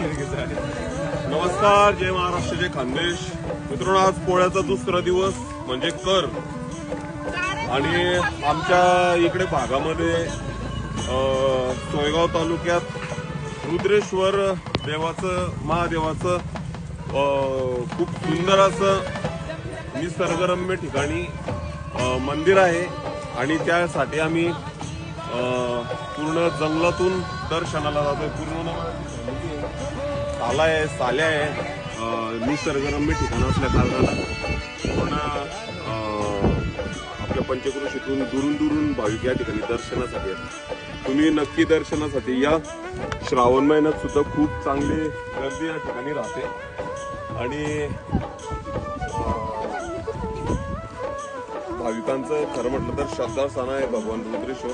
नमस्कार, जय महाराष्ट्र, जय खानदेश. मित्रांनो, आज पोळ्याचा दुसरा दिवस म्हणजे कर. आणि आमच्या इकडे भागामध्ये सोयगाव तालुक्यात रुद्रेश्वर देवाचं महादेवाचं खूप सुंदर असं निसर्गरम्य ठिकाणी मंदिर आहे. आणि त्यासाठी आम्ही पूर्ण जंगलातून दर्शनाला जातोय. पूर्ण साल्या आहे निसर्गरम्य ठिकाण असल्या कारणाला पूर्ण आपल्या पंचक्रोशीतून दुरून भाविक या ठिकाणी दर्शनासाठी येतात. तुम्ही नक्की दर्शनासाठी या. श्रावण महिन्यात सुद्धा खूप चांगली गर्दी या ठिकाणी राहते. आणि भाविकांचं खरं म्हटलं तर श्रद्धास्थान आहे भगवान रुद्रेश्वर.